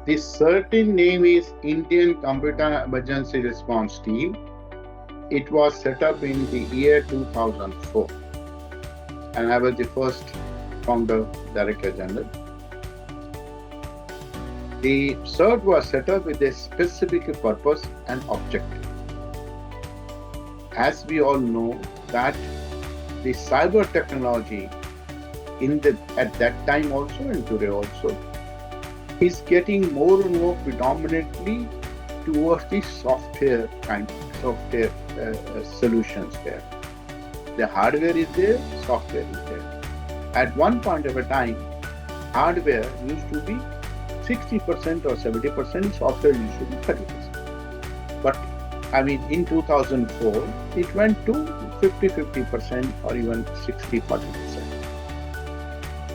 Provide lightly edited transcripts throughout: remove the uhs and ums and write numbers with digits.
The CERT-in name is Indian Computer Emergency Response Team. It was set up in the year 2004, and I was the first founder, Director General. The CERT was set up with a specific purpose and objective. As we all know that the cyber technology at that time also and today also is getting more and more predominantly towards the software solutions there. The hardware is there, software is there. At one point of a time, hardware used to be 60% or 70%, software used to be 30%. But in 2004, it went to 50% or even 60-40%.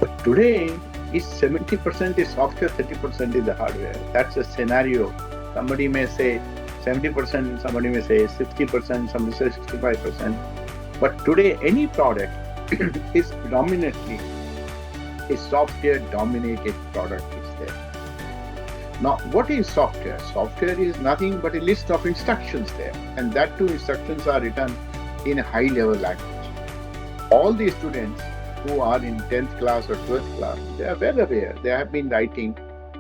But today, is 70% is software, 30% is the hardware. That's a scenario. Somebody may say 70%, somebody may say 60%, somebody say 65%. But today, any product is predominantly a software-dominated product is there. Now, what is software? Software is nothing but a list of instructions there, and that too instructions are written in a high-level language. All the students who are in 10th class or 12th class, they are well aware. They have been writing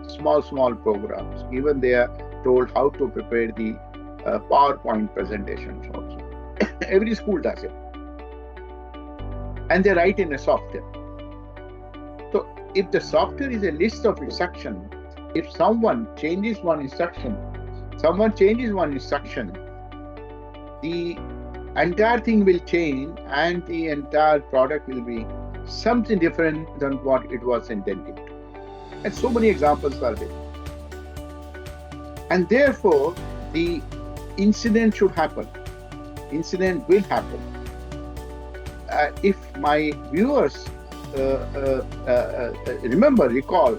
small programs. Even they are told how to prepare the PowerPoint presentations also. Every school does it. And they write in a software. So if the software is a list of instructions, if someone changes one instruction, the entire thing will change and the entire product will be something different than what it was intended to. And so many examples are there. And therefore, the incident should happen. Incident will happen. If my viewers recall,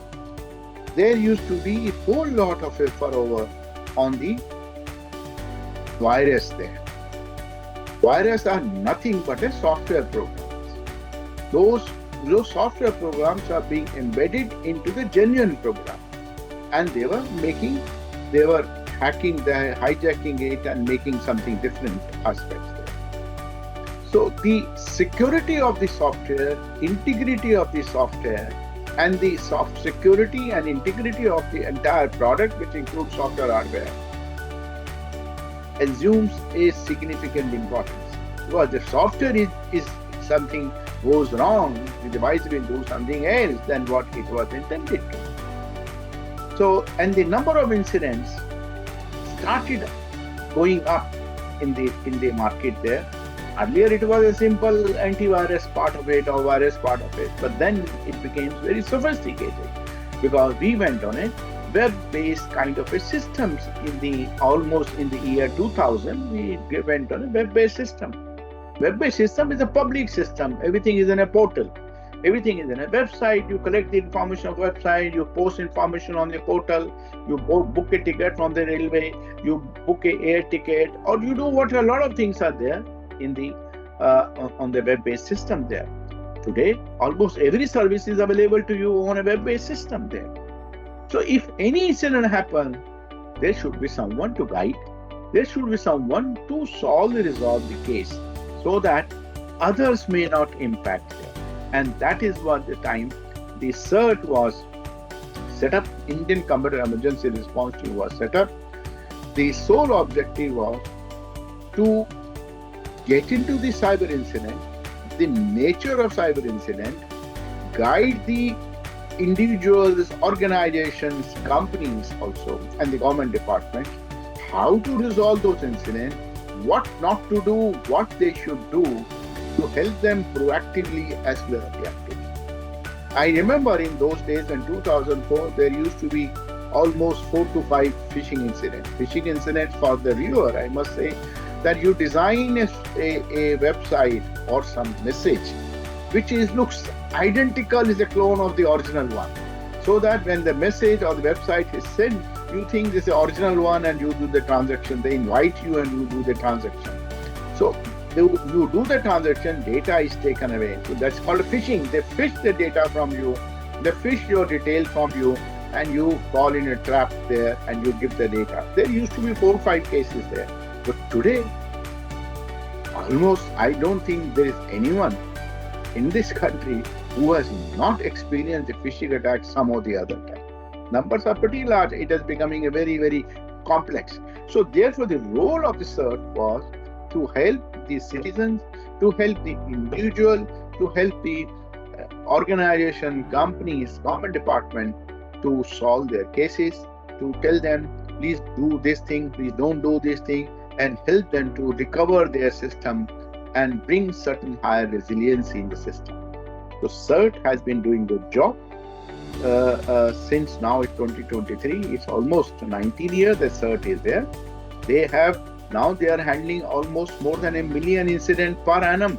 there used to be a whole lot of effort over on the virus there. Viruses are nothing but a software programs. Those software programs are being embedded into the genuine program, and they were hijacking it and making something different aspects there. So the security of the software, integrity of the software, and the security and integrity of the entire product, which includes software hardware, assumes a significant importance. Because the software is something goes wrong, the device will do something else than what it was intended to. So, and the number of incidents started going up in the market there. Earlier it was a simple antivirus part of it or virus part of it, but then it became very sophisticated because we went on a web-based kind of a systems almost in the year 2000. We went on a web-based system. Web-based system is a public system. Everything is in a portal. Everything is in a website. You collect the information of website. You post information on the portal. You book a ticket from the railway. You book a air ticket, or you do what a lot of things are there in the on the web-based system there. Today, almost every service is available to you on a web-based system there. So if any incident happens, there should be someone to guide. There should be someone to resolve the case, so that others may not impact them. And that is what the time the CERT was set up, Indian Computer Emergency Response Team was set up. The sole objective was to get into the cyber incident, the nature of cyber incident, guide the individuals, organizations, companies also, and the government departments, how to resolve those incidents, what not to do, what they should do to help them proactively as well as reactively. I remember in those days in 2004, there used to be almost 4 to 5 phishing incidents. Phishing incidents for the viewer, I must say, that you design a website or some message which looks identical, is a clone of the original one. So that when the message or the website is sent, you think this is the original one and you do the transaction. They invite you and you do the transaction. So you do the transaction, data is taken away. So that's called phishing. They fish the data from you. They fish your details from you. and you fall in a trap there and you give the data. There used to be 4 or 5 cases there. But today, almost I don't think there is anyone in this country who has not experienced a phishing attack some or the other time. Numbers are pretty large. It is becoming a very, very complex. So therefore, the role of the CERT was to help the citizens, to help the individual, to help the organization, companies, government department to solve their cases, to tell them, please do this thing, please don't do this thing, and help them to recover their system and bring certain higher resiliency in the system. So CERT has been doing a good job since now it's 2023. It's almost 19 years that CERT is there. They are handling almost more than 1 million incidents per annum.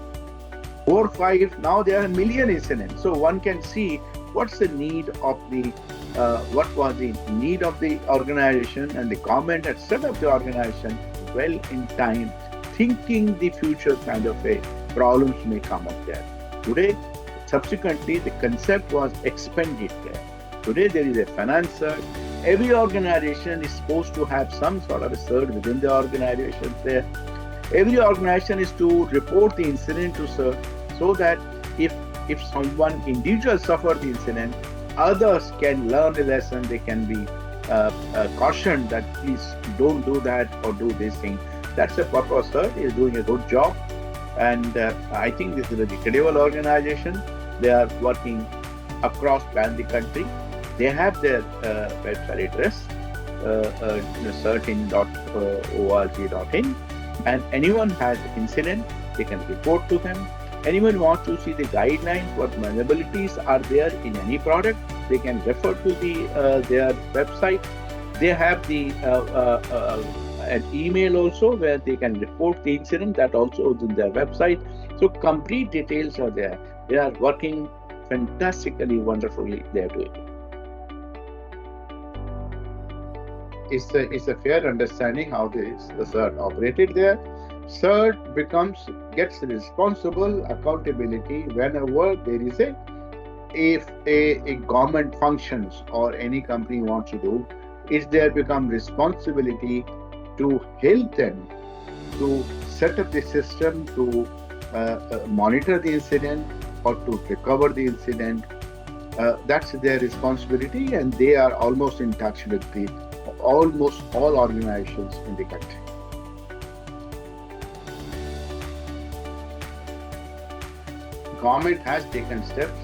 4 or 5, now there are 1 million incidents. So one can see what's the need of what was the need of the organization, and the government had set up the organization well in time, thinking the future kind of a problems may come up there. Today, subsequently, the concept was expanded there. Today, there is a finance CERT. Every organization is supposed to have some sort of a CERT within the organization there. Every organization is to report the incident to CERT, so that if someone individual suffered the incident, others can learn a lesson. They can be cautioned that please don't do that or do this thing. That's the purpose. CERT is doing a good job, and I think this is a credible organization. They are working across the country. They have their website address, CERT-in.org.in, and anyone has incident, they can report to them. Anyone wants to see the guidelines, what vulnerabilities are there in any product, they can refer to their website. They have an email also where they can report the incident, that also is in their website. So complete details are there. They are working fantastically, wonderfully. They are doing it. It's a fair understanding how the CERT operated there. CERT gets responsible accountability whenever there is if a government functions or any company wants to do, it's there become responsibility to help them to set up the system to monitor the incident or to recover the incident. That's their responsibility, and they are almost in touch with almost all organizations in the country. Government has taken steps,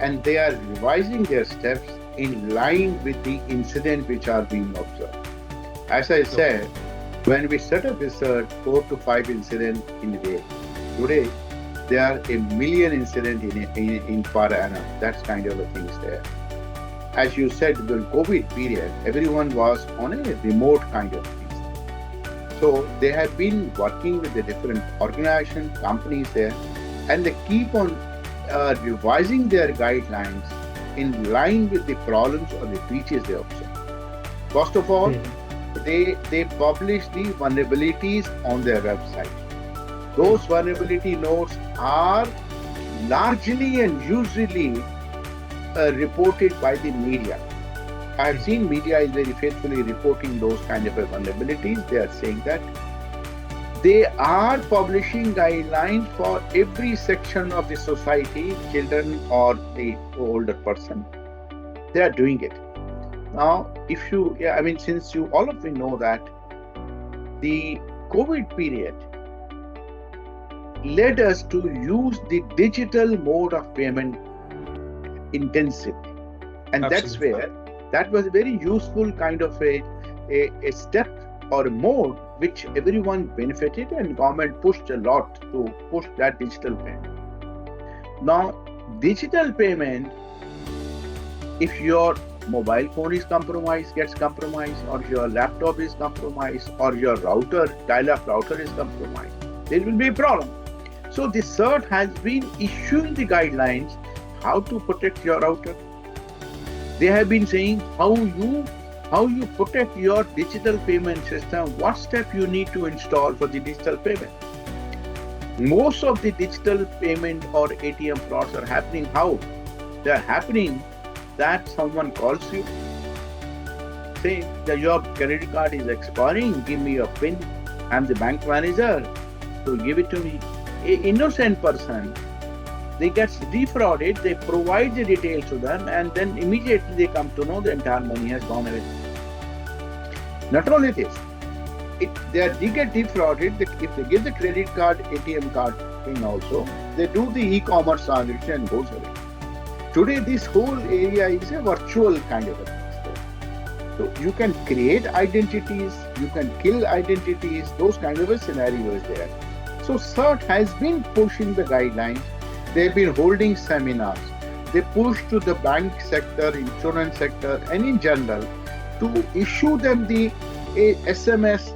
and they are revising their steps in line with the incident which are being observed. As I said, when we set up this 4 to 5 incidents in a day, today there are 1 million incidents in per annum. That's kind of the things there. As you said, during COVID period, everyone was on a remote kind of thing. So they have been working with the different organizations, companies there, and they keep on revising their guidelines in line with the problems or the breaches they observe. First of all, they publish the vulnerabilities on their website. Those vulnerability notes are largely and usually reported by the media. I have seen media is very faithfully reporting those kind of vulnerabilities. They are saying that they are publishing guidelines for every section of the society, children or the older person. They are doing it. Now, since all of you know that the COVID period led us to use the digital mode of payment intensively. And Absolutely. that was a very useful kind of a step or a mode which everyone benefited, and government pushed a lot to push that digital payment. Now, digital payment, if your mobile phone is gets compromised, or your laptop is compromised, or your dial-up router is compromised, there will be a problem. So the CERT has been issuing the guidelines how to protect your router. They have been saying how you protect your digital payment system, what step you need to install for the digital payment. Most of the digital payment or ATM frauds are happening how? They are happening that someone calls you say that your credit card is expiring, give me your PIN. I'm the bank manager, so give it to me. An innocent person, they get defrauded, they provide the details to them, and then immediately they come to know the entire money has gone away. Not only this, they get defrauded, if they give the credit card, ATM card PIN also, they do the e-commerce transaction and goes away. Today, this whole area is a virtual kind of a thing. So you can create identities, you can kill identities, those kind of a scenario is there. So CERT has been pushing the guidelines. They've been holding seminars. They push to the bank sector, insurance sector, and in general to issue them the SMS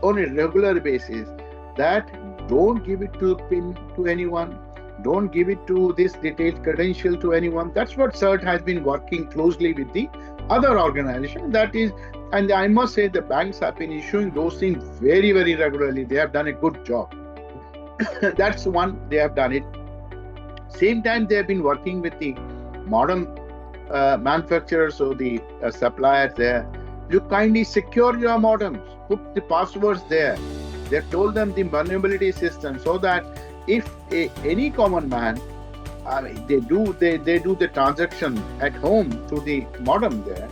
on a regular basis that don't give it to PIN to anyone, don't give it to this detailed credential to anyone. That's what CERT has been working closely with the other organization. That is, and I must say the banks have been issuing those things very, very regularly. They have done a good job. That's one, they have done it. Same time, they have been working with the modern manufacturers or the suppliers there. You kindly secure your modems, put the passwords there. They told them the vulnerability system so that if any common man, they do the transaction at home through the modem there,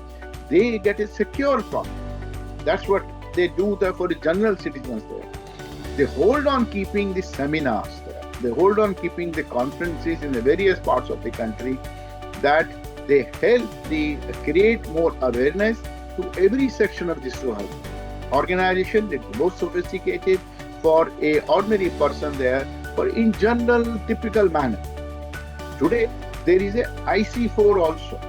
they get a secure copy. That's what they do there for the general citizens there. They hold on keeping the seminars there. They hold on keeping the conferences in the various parts of the country that they help create more awareness to every section of the society. Organization that is most sophisticated for a ordinary person there, for in general typical manner. Today there is a IC4 also.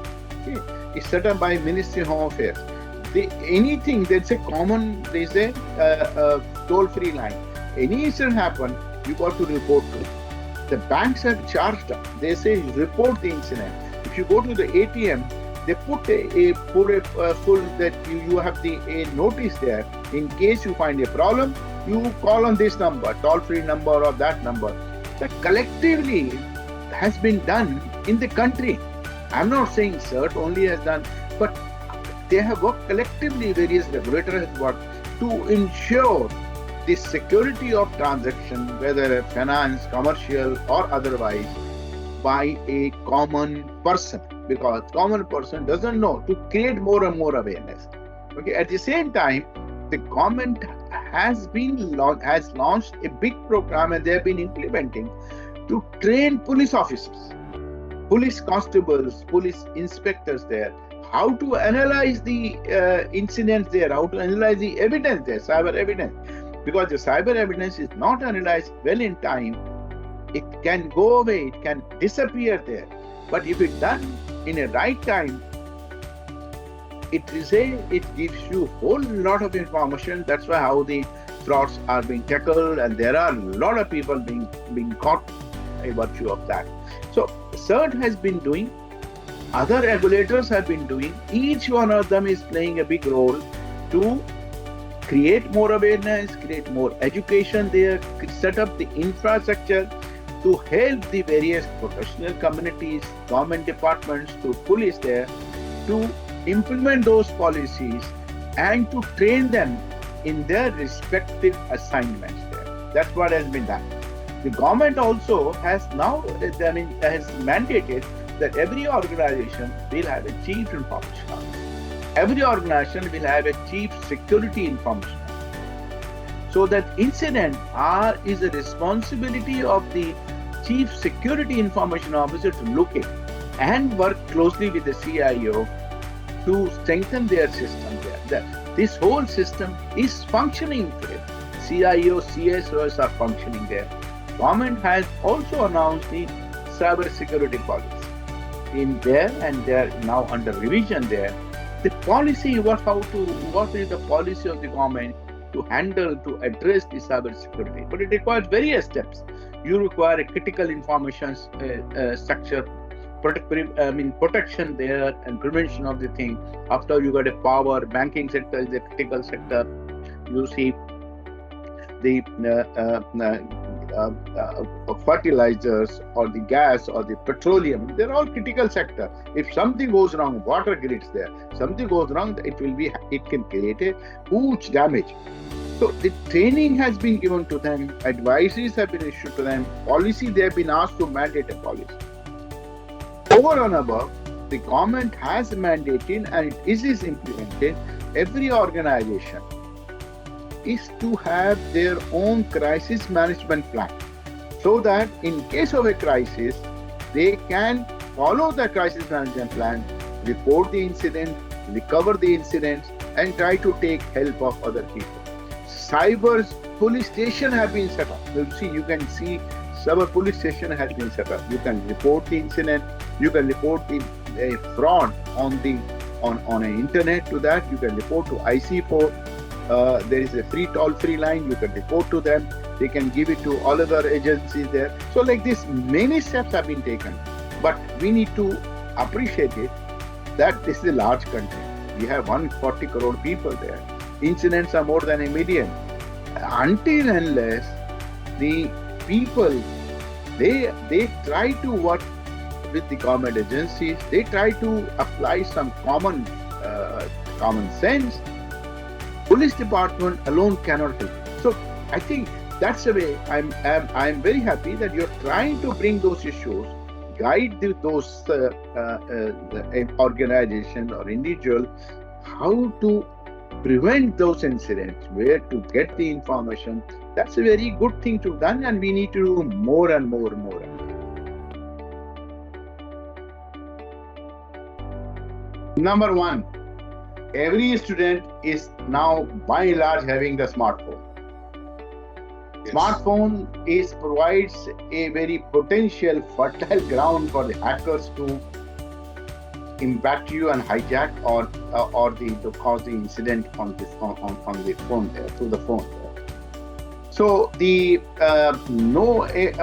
Okay. It's set up by Ministry of Home Affairs. Anything that's a common, there's a toll-free line. Any incident happen, you got to report to it. The banks have charged up. They say report the incident. If you go to the ATM, they put a full that you have a notice there. In case you find a problem, you call on this number, toll-free number or that number. That collectively has been done in the country. I'm not saying CERT only has done, but they have worked collectively, various regulators have worked to ensure the security of transaction, whether finance, commercial or otherwise, by a common person, because common person doesn't know, to create more and more awareness. Okay. At the same time, the government has launched a big program, and they have been implementing to train police officers, police constables, police inspectors there, how to analyze the incidents there, how to analyze the evidence there, cyber evidence. Because the cyber evidence is not analyzed well in time, it can go away, it can disappear there. But if it's done in a right time, it gives you a whole lot of information. That's why how the frauds are being tackled, and there are a lot of people being caught by virtue of that. So CERT has been doing, other regulators have been doing, each one of them is playing a big role to create more awareness, create more education there, set up the infrastructure to help the various professional communities, government departments, through police there, to implement those policies and to train them in their respective assignments there. That's what has been done. The government also has now, has mandated that every organization will have a chief information officer. Every organization will have a chief security information officer. So that incident is a responsibility of the chief security information officer to look at and work closely with the CIO to strengthen their system there. This whole system is functioning today. CIO, CSOs are functioning there. Government has also announced the cybersecurity policy in there, and they are now under revision there. The policy, what is the policy of the government to handle, to address the cybersecurity? But it requires various steps. You require a critical information structure, protection there and prevention of the thing. After you got a power, banking sector is a critical sector. You see the fertilizers or the gas or the petroleum. They're all critical sector. If something goes wrong, water grids there, something goes wrong, it can create a huge damage. So the training has been given to them, advisories have been issued to them, policy they have been asked to mandate a policy. Over and above, the government has mandated and it is implemented. Every organization is to have their own crisis management plan, so that in case of a crisis, they can follow the crisis management plan, report the incident, recover the incidents, and try to take help of other people. Cyber police station have been set up. You can see cyber police station has been set up. You can report the incident. You can report the fraud on an internet to that. You can report to IC4. There is a free toll-free line. You can report to them. They can give it to all other agencies there. So like this, many steps have been taken. But we need to appreciate it that this is a large country. We have 140 crore people there. Incidents are more than 1 million. Until and unless the people, they try to work with the government agencies, they try to apply some common sense, police department alone cannot help. So I think that's the way. I'm very happy that you're trying to bring those issues, guide those organizations or individuals how to prevent those incidents, where to get the information. That's a very good thing to done, and we need to do more and more and more. Number one, every student is now by and large having the smartphone. Yes. Smartphone provides a very potential fertile ground for the hackers to impact you and hijack or to cause the incident on the phone there, through the phone there. So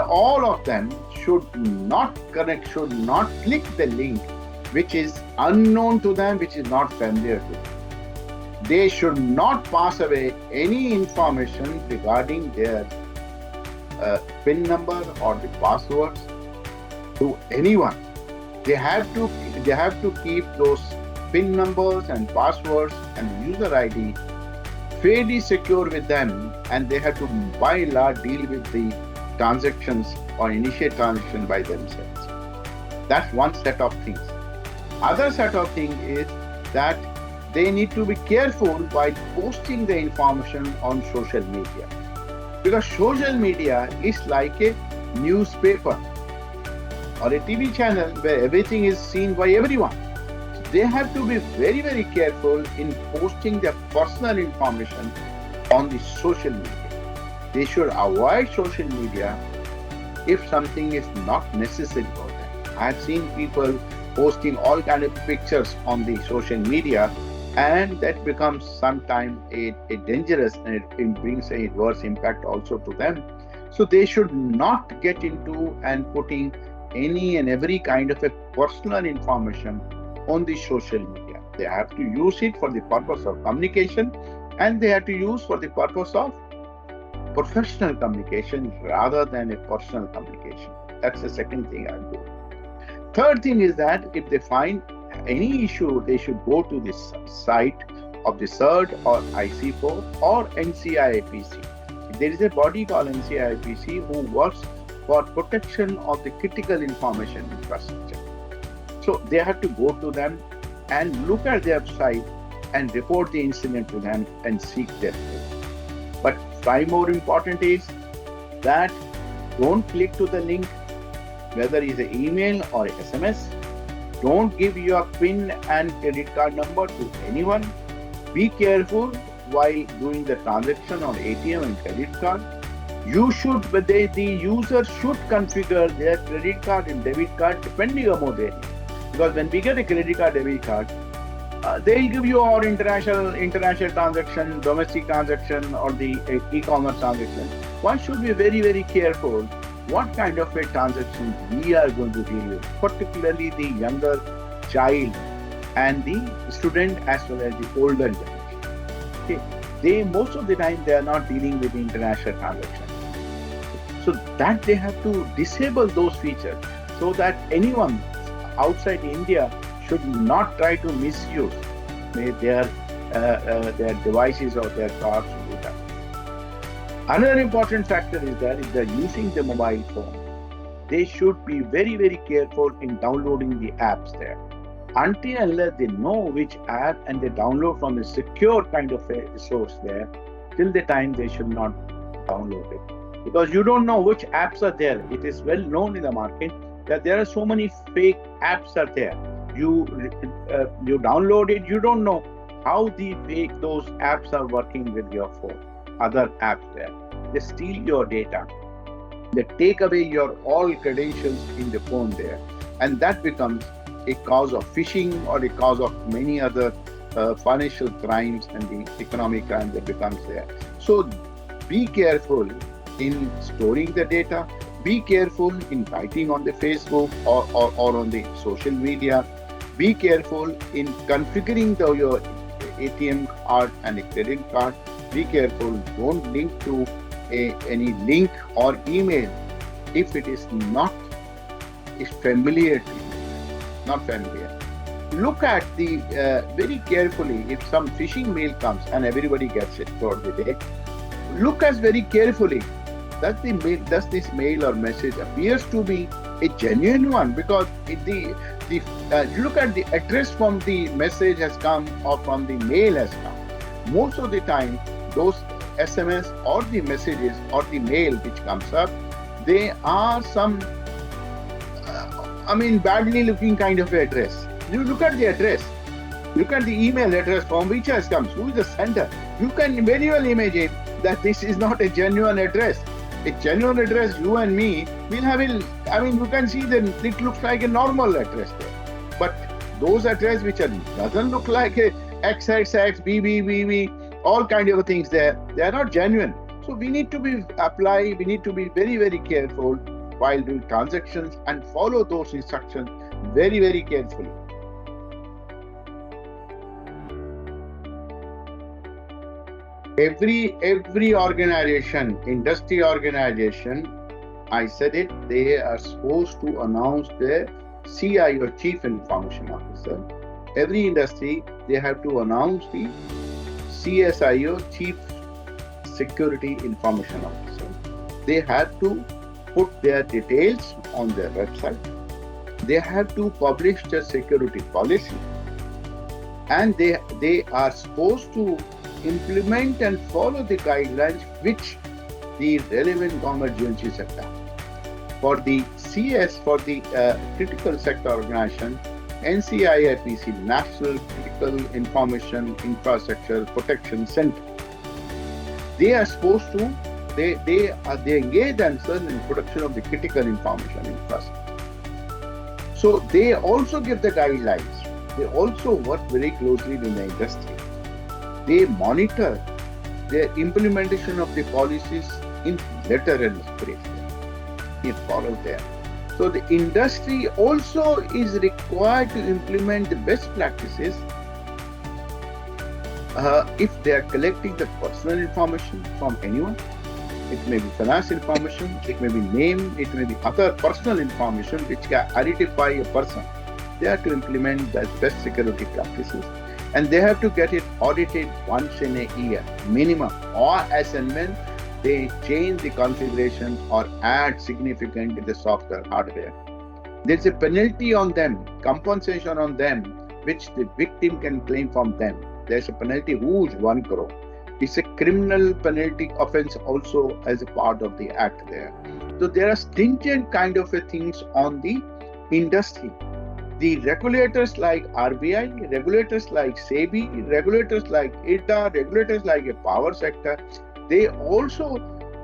all of them should not connect, should not click the link which is unknown to them, which is not familiar to them. They should not pass away any information regarding their PIN number or the passwords to anyone. They have to keep those PIN numbers and passwords and user ID fairly secure with them, and they have to by and large deal with the transactions or initiate transaction by themselves. That's one set of things. Other set of things is that they need to be careful while posting the information on social media, because social media is like a newspaper or a TV channel where everything is seen by everyone. So they have to be very, very careful in posting their personal information on the social media. They should avoid social media if something is not necessary for them. I have seen people posting all kind of pictures on the social media, and that becomes sometimes a dangerous, and it brings a worse impact also to them. So they should not get into and putting any and every kind of a personal information on the social media. They have to use it for the purpose of communication, and they have to use for the purpose of professional communication rather than a personal communication. That's the second thing I do. Third thing is that if they find any issue, they should go to this site of the CERT or IC4 or NCIAPC. There is a body called NCIAPC who works for protection of the critical information infrastructure. So they have to go to them and look at their site and report the incident to them and seek their help. But far more important is that don't click to the link, whether it's an email or SMS. Don't give your PIN and credit card number to anyone. Be careful while doing the transaction on ATM and credit card. The user should configure their credit card and debit card depending upon their need. Because when we get a credit card, debit card, they'll give you our international transaction, domestic transaction, or the e-commerce transaction. One should be very, very careful what kind of a transaction we are going to deal with, particularly the younger child and the student as well as the older generation. Okay. Most of the time they are not dealing with the international transactions. So that they have to disable those features so that anyone outside India should not try to misuse their devices or their cards to do that. Another important factor is that if they're using the mobile phone, they should be very, very careful in downloading the apps there. Until unless they know which app and they download from a secure kind of a source there, till the time they should not download it. Because you don't know which apps are there. It is well known in the market that there are so many fake apps are there. You download it, you don't know how those apps are working with your phone. Other apps there. They steal your data. They take away your all credentials in the phone there. And that becomes a cause of phishing or a cause of many other financial crimes and the economic crime that becomes there. So be careful in storing the data. Be careful in writing on the Facebook or on the social media. Be careful in configuring your ATM card and a credit card. Be careful. Don't link to any link or email if it is not familiar to you. Not familiar. Look at the very carefully if some phishing mail comes and everybody gets it for the day. Look as very carefully. Does this mail or message appears to be a genuine one? Because look at the address from the message has come or from the mail has come. Most of the time, those SMS or the messages or the mail which comes up, they are some badly looking kind of address. You look at the address, look at the email address from which has come, who is the sender. You can very well imagine that this is not a genuine address. A genuine address, you and me, will have you can see that it looks like a normal address there. But those address which doesn't look like a XXX, BB, all kind of things there, they are not genuine. So we need to be very, very careful while doing transactions and follow those instructions very, very carefully. Every organization, industry organization, I said it, they are supposed to announce their CIO, Chief Information Officer. Every industry, they have to announce the CSIO, Chief Security Information Officer. They have to put their details on their website. They have to publish their security policy. And they are supposed to implement and follow the guidelines which the relevant government agencies have done. For the CS, for the critical sector organization, NCIIPC, National Critical Information Infrastructure Protection Center, they are supposed to, they engage themselves in production of the critical information infrastructure. So they also give the guidelines. They also work very closely with the industry. They monitor their implementation of the policies in letter and spirit. They follow them. So the industry also is required to implement the best practices if they are collecting the personal information from anyone. It may be finance information, it may be name, it may be other personal information which can identify a person. They have to implement the best security practices. And they have to get it audited once in a year, minimum, or as and when they change the configuration or add significant in the software hardware. There's a penalty on them, compensation on them, which the victim can claim from them. There's a penalty, huge 1 crore. It's a criminal penalty offense also as a part of the act there. So there are stringent kind of things on the industry. The regulators like RBI, regulators like SEBI, regulators like IRDA, regulators like a power sector, they have also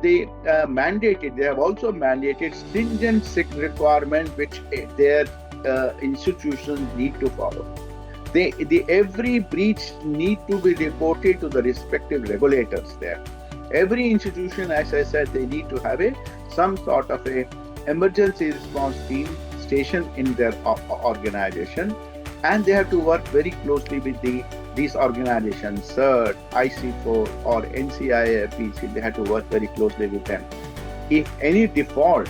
mandated stringent requirements which their institutions need to follow. Every breach need to be reported to the respective regulators there. Every institution, as I said, they need to have some sort of a emergency response team station in their organization, and they have to work very closely with these organizations, CERT, IC4 or NCIIPC. They have to work very closely with them. If any default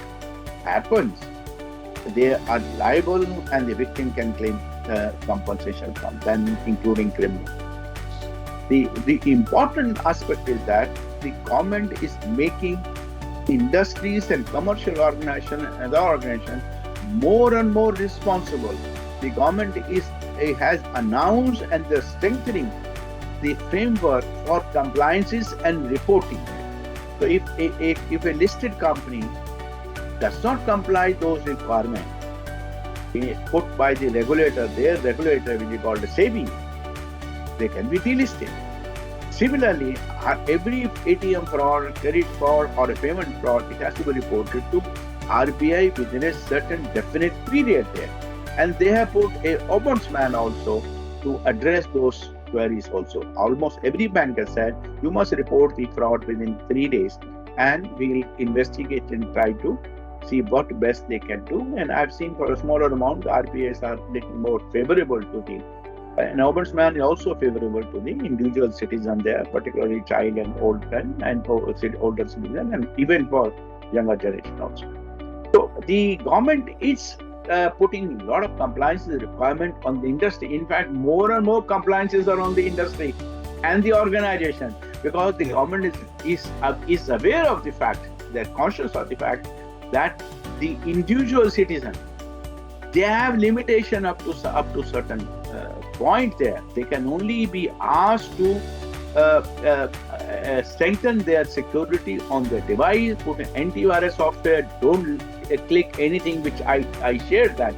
happens, they are liable and the victim can claim compensation from them, including criminal. The important aspect is that the government is making industries and commercial organizations and other organizations more and more responsible. The government has announced and they're strengthening the framework for compliances and reporting. So if a listed company does not comply those requirements put by the regulator, their regulator, which is called a SEBI, they can be delisted. Similarly, every ATM fraud, credit fraud, or a payment fraud, it has to be reported to RBI within a certain definite period there. And they have put a ombudsman also to address those queries also. Almost every bank has said, you must report the fraud within 3 days, and we'll investigate and try to see what best they can do. And I've seen for a smaller amount, the RBIs are little more favorable to the an ombudsman is also favorable to the individual citizen there, particularly child and old and older citizen, and even for younger generation also. So the government is putting a lot of compliance requirement on the industry. In fact, more and more compliances are on the industry and the organization, because the government is aware of the fact, they're conscious of the fact that the individual citizen, they have limitation up to certain point there. They can only be asked to strengthen their security on the device, put an antivirus software, don't click anything which I shared that.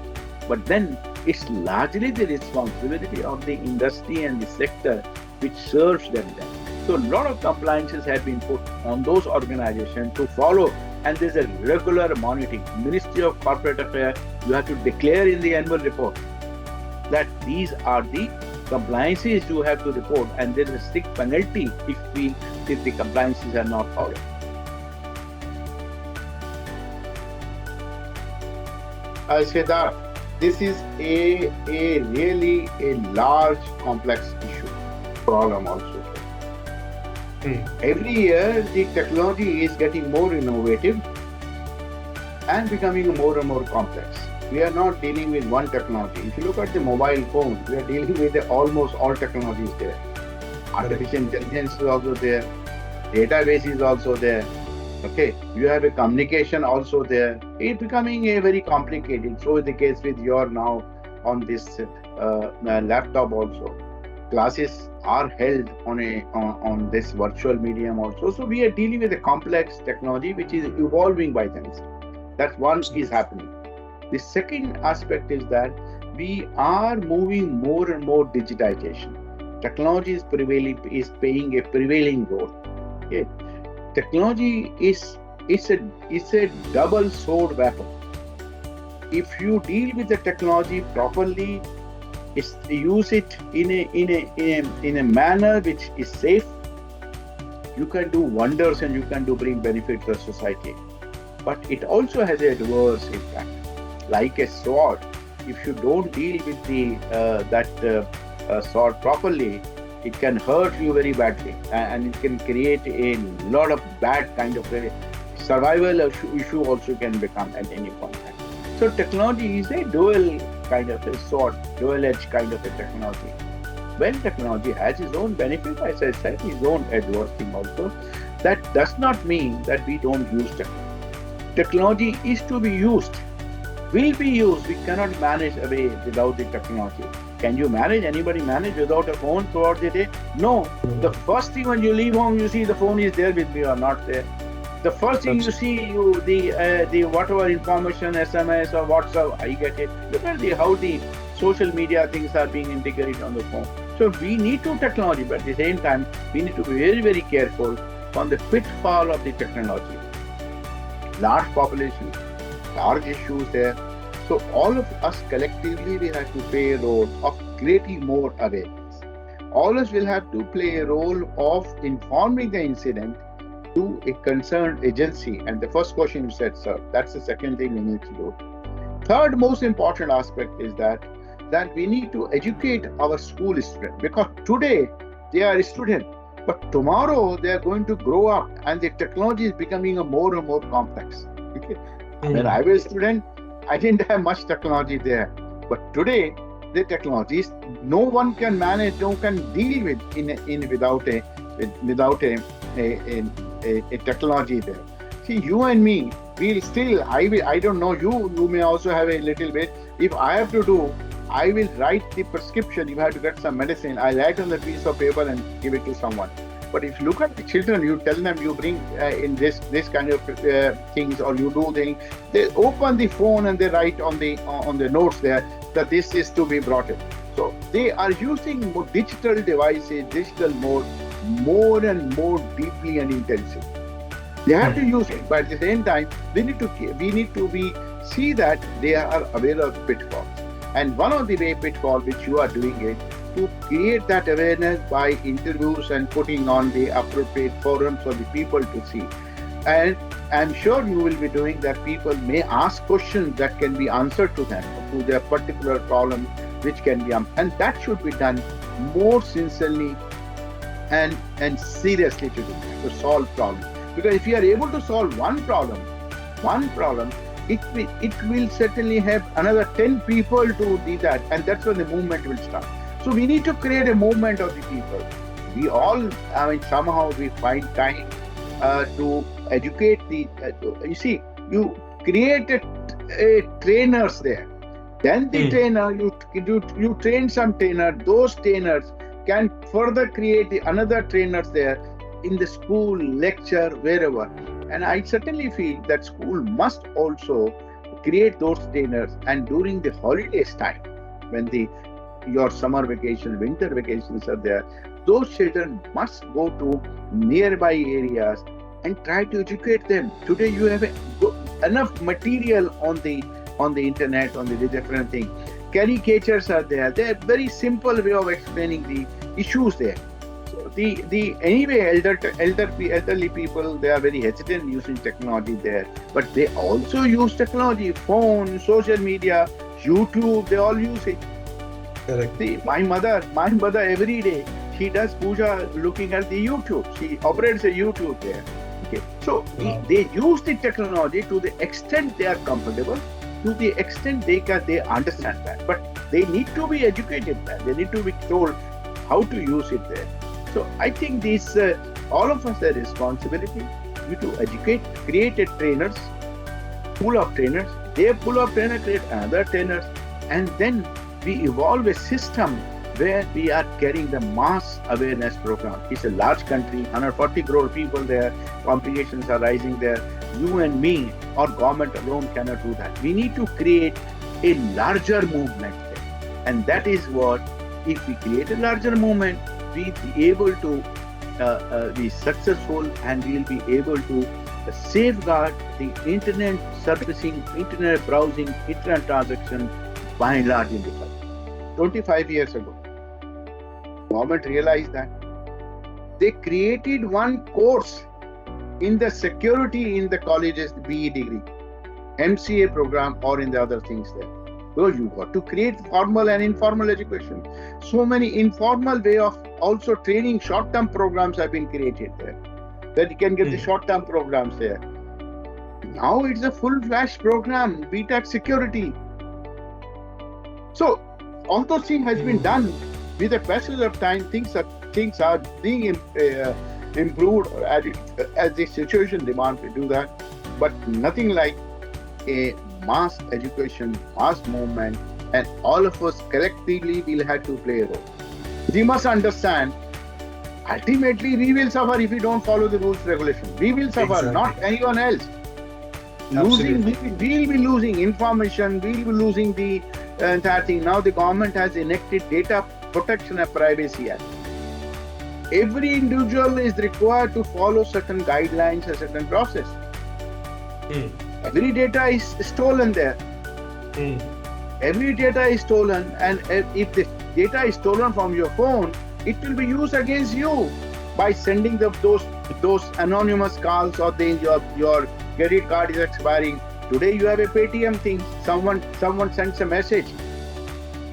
But then it's largely the responsibility of the industry and the sector which serves them then. So a lot of compliances have been put on those organizations to follow, and there's a regular monitoring. Ministry of Corporate Affairs, you have to declare in the annual report that these are the compliances you have to report, and there is a strict penalty if the compliances are not followed. Siddharth, this is a really a large, complex issue, problem also. Every year, the technology is getting more innovative and becoming more and more complex. We are not dealing with one technology. If you look at the mobile phone, we are dealing with almost all technologies there. Artificial intelligence is also there. Database is also there. Okay, you have a communication also there. It's becoming a very complicated. So is the case with your now on this laptop also. Classes are held on this virtual medium also. So we are dealing with a complex technology which is evolving by things. That's one is happening. The second aspect is that we are moving more and more digitization. Technology is playing a prevailing role. Okay. Technology is a double sword weapon. If you deal with the technology properly, use it in a manner which is safe, you can do wonders and you can bring benefit to society. But it also has an adverse impact. Like a sword, if you don't deal with that sword properly, it can hurt you very badly, and it can create a lot of bad kind of a survival issue also can become at any point. So technology is a dual kind of a sword, dual-edged kind of a technology. When technology has its own benefit, as I said, its own adverse thing also, that does not mean that we don't use technology. Technology is to be used, will be used. We cannot manage away without the technology. Can you manage? Anybody manage without a phone throughout the day? No. The first thing when you leave home, you see the phone is there with me or not there. The first thing you see, the whatever information, SMS or WhatsApp, I get it. Look at how the social media things are being integrated on the phone. So we need to technology, but at the same time, we need to be very, very careful on the pitfall of the technology. Large population, large issues there. So all of us collectively, we have to play a role of creating more awareness. All of us will have to play a role of informing the incident to a concerned agency. And the first question you said, sir, that's the second thing we need to do. Third most important aspect is that we need to educate our school students, because today they are students. But tomorrow they are going to grow up and the technology is becoming a more and more complex. Okay? When I was a student, I didn't have much technology there. But today, the technologies no one can manage, no one can deal with in without a technology there. See, you and me, we'll still, I don't know, you may also have a little bit. If I have to do, I will write the prescription. If I have to get some medicine, I write on the piece of paper and give it to someone. But if you look at the children, you tell them you bring in this kind of things, or you do things. They open the phone and they write on the notes there that this is to be brought in. So they are using more digital devices, digital mode, more and more deeply and intensely. They have to use it, but at the same time, we need to see that they are aware of the pitfalls. And one of the pitfall which you are doing it, to create that awareness by interviews and putting on the appropriate forums for the people to see. And I'm sure you will be doing that. People may ask questions that can be answered to them, to their particular problem, which can be, and that should be done more sincerely and seriously to solve problems. Because if you are able to solve one problem, it will certainly have another 10 people to do that, and that's when the movement will start. So we need to create a movement of the people. We all, somehow we find time to educate the. You see, you create a trainers there. Then the trainer, you train some trainer. Those trainers can further create another trainers there in the school, lecture, wherever. And I certainly feel that school must also create those trainers. And during the holidays time, when your summer vacation, winter vacations are there, those children must go to nearby areas and try to educate them. Today you have enough material on the internet, on the different things. Caricatures are there. They're very simple way of explaining the issues there. So anyway, elderly people, they are very hesitant using technology there, but they also use technology, phone, social media, YouTube, they all use it. Correct. See, my mother every day, she does puja looking at the YouTube. She operates a YouTube there. Okay. So they use the technology to the extent they are comfortable, to the extent they understand that. But they need to be educated there. They need to be told how to use it there. So I think this, all of us have responsibility to educate, create a trainers, pool of trainers. Their pool of trainers create another trainers, and then we evolve a system where we are carrying the mass awareness program. It's a large country, 140 crore people there, complications are rising there. You and me or government alone cannot do that. We need to create a larger movement there. And that is what, if we create a larger movement, we'll be able to be successful, and we'll be able to safeguard the internet surfacing, internet browsing, internet transaction by and large in the country. 25 years ago, government realized that. They created one course in the security in the colleges, BE degree, MCA program, or in the other things there. So you got to create formal and informal education. So many informal way of also training, short-term programs have been created there, that you can get the short-term programs there. Now it's a full-fledged program, BTech security. So all those things has been done. With the passage of time, things are being improved as the situation demands to do that. But nothing like a mass education, mass movement, and all of us collectively will have to play a role. We must understand, ultimately we will suffer if we don't follow the rules, regulations. We will suffer, not anyone else. We will be losing information, we will be losing the entire thing. Now the government has enacted Data Protection and Privacy Act. Every individual is required to follow certain guidelines, a certain process. Every data is stolen there. Every data is stolen, and if the data is stolen from your phone, it will be used against you by sending those anonymous calls, or your credit card is expiring. Today you have a Paytm thing. Someone sends a message.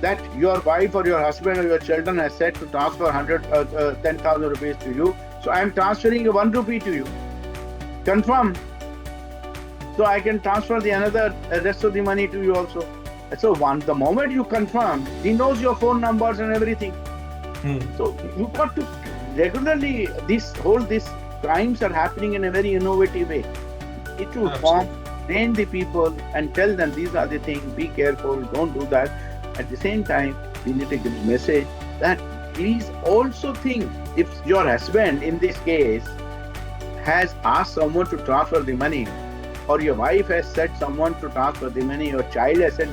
that your wife or your husband or your children has said to transfer 10,000 rupees to you. So I am transferring 1 rupee to you. Confirm. So I can transfer the rest of the money to you also. So the moment you confirm, he knows your phone numbers and everything. So you got to regularly, these crimes are happening in a very innovative way. It will train the people and tell them these are the things, be careful, don't do that. At the same time, we need to give a message that please also think, if your husband in this case has asked someone to transfer the money, or your wife has said someone to transfer the money, your child has said,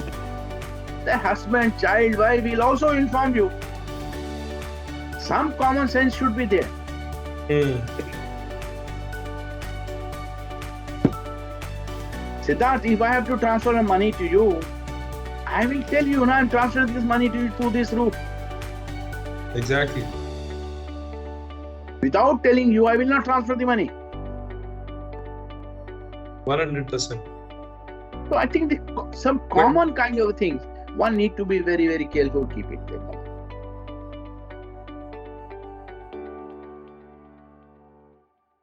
the husband, child, wife will also inform you. Some common sense should be there. Siddharth, if I have to transfer money to you, I will tell you, I'm transferring this money to you through this route. Exactly. Without telling you, I will not transfer the money. 100%. So I think some common kind of things, one need to be very, very careful, keep it there.